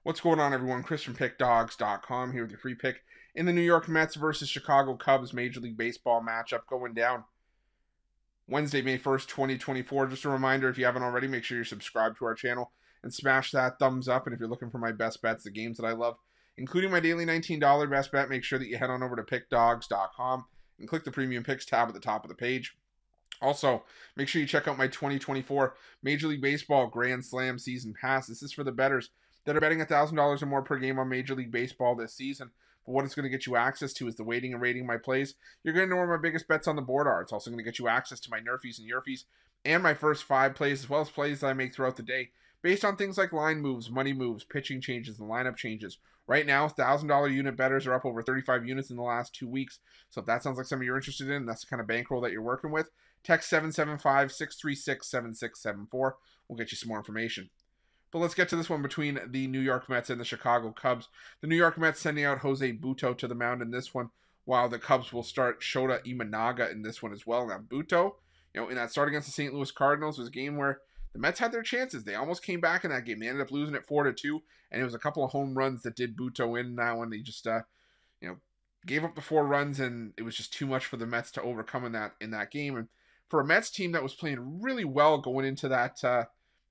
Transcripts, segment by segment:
What's going on, everyone? Chris from Pickdawgz.com here with your free pick in the New York Mets versus Chicago Cubs Major League Baseball matchup going down Wednesday, May 1st, 2024. Just a reminder, if you haven't already, make sure you're subscribed to our channel and smash that thumbs up. And if you're looking for my best bets, the games that I love, including my daily $19 best bet, make sure that you head on over to Pickdawgz.com and click the Premium Picks tab at the top of the page. Also, make sure you check out my 2024 Major League Baseball Grand Slam Season Pass. This is for the bettors that are betting $1,000 or more per game on Major League Baseball this season. But what it's going to get you access to is the weighting and rating of my plays. You're going to know where my biggest bets on the board are. It's also going to get you access to my nerfies and yerfies and my first 5 plays, as well as plays that I make throughout the day based on things like line moves, money moves, pitching changes, and lineup changes. Right now, $1,000 unit bettors are up over 35 units in the last 2 weeks. So if that sounds like something you're interested in, that's the kind of bankroll that you're working with, text 775-636-7674. We'll get you some more information. But let's get to this one between the New York Mets and the Chicago Cubs. The New York Mets sending out Jose Butto to the mound in this one, while the Cubs will start Shota Imanaga in this one as well. Now, Butto, in that start against the St. Louis Cardinals was a game where the Mets had their chances. They almost came back in that game. They ended up losing it 4-2, and it was a couple of home runs that did Butto in that one. They just, gave up the 4 runs, and it was just too much for the Mets to overcome in that game. And for a Mets team that was playing really well going into that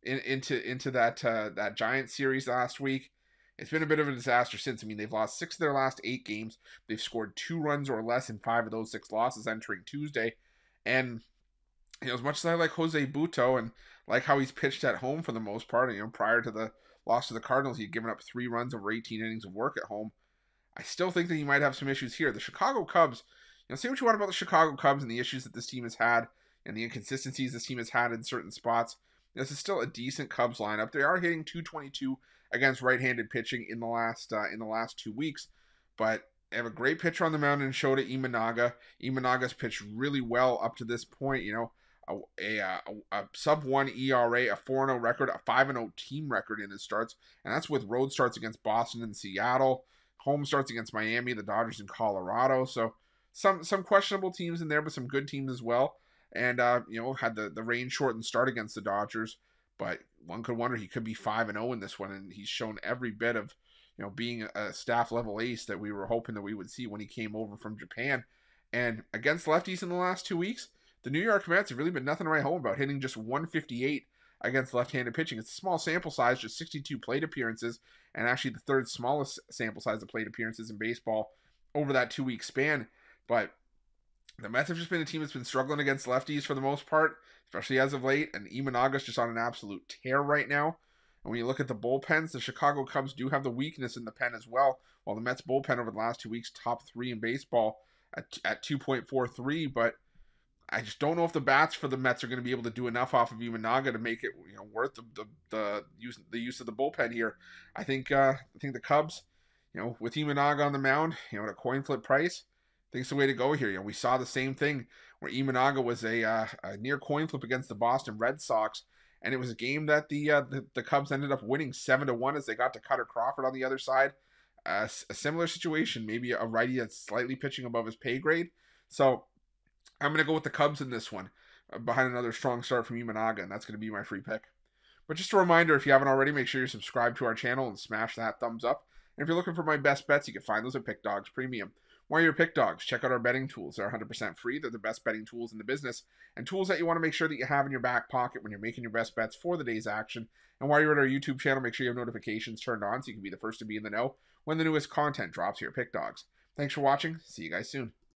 that Giants series last week, it's been a bit of a disaster since. I mean, they've lost 6 of their last 8 games. They've scored 2 runs or less in 5 of those 6 losses entering Tuesday. And as much as I like Jose Butto and like how he's pitched at home for the most part, prior to the loss to the Cardinals, he'd given up 3 runs over 18 innings of work at home. I still think that he might have some issues here. The Chicago Cubs, say what you want about the Chicago Cubs and the issues that this team has had and the inconsistencies this team has had in certain spots. This is still a decent Cubs lineup. They are hitting .222 against right-handed pitching in the last 2 weeks, but they have a great pitcher on the mound in Shota Imanaga. Imanaga's pitched really well up to this point. A sub-1 ERA, a 4-0 record, a 5-0 team record in his starts, and that's with road starts against Boston and Seattle, home starts against Miami, the Dodgers, and Colorado. So some questionable teams in there, but some good teams as well. And, had the rain shortened start against the Dodgers, but one could wonder he could be 5-0 in this one, and he's shown every bit of, being a staff-level ace that we were hoping that we would see when he came over from Japan. And against lefties in the last 2 weeks, the New York Mets have really been nothing to write home about, hitting just 158 against left-handed pitching. It's a small sample size, just 62 plate appearances, and actually the 3rd smallest sample size of plate appearances in baseball over that 2-week span. But the Mets have just been a team that's been struggling against lefties for the most part, especially as of late, and Imanaga's just on an absolute tear right now. And when you look at the bullpens, the Chicago Cubs do have the weakness in the pen as well, while the Mets bullpen over the last 2 weeks, top 3 in baseball at 2.43, but I just don't know if the bats for the Mets are going to be able to do enough off of Imanaga to make it worth the use of the bullpen here. I think the Cubs, with Imanaga on the mound, at a coin flip price, I think it's the way to go here. We saw the same thing where Imanaga was a near coin flip against the Boston Red Sox, and it was a game that the Cubs ended up winning 7-1 as they got to Cutter Crawford on the other side. A similar situation, maybe a righty that's slightly pitching above his pay grade. So I'm going to go with the Cubs in this one, behind another strong start from Imanaga, and that's going to be my free pick. But just a reminder, if you haven't already, make sure you're subscribed to our channel and smash that thumbs up. And if you're looking for my best bets, you can find those at Pick Dawgz Premium. While you're Pick Dawgz, check out our betting tools. They're 100% free. They're the best betting tools in the business, and tools that you want to make sure that you have in your back pocket when you're making your best bets for the day's action. And while you're at our YouTube channel, make sure you have notifications turned on so you can be the first to be in the know when the newest content drops here at Pick Dawgz. Thanks for watching. See you guys soon.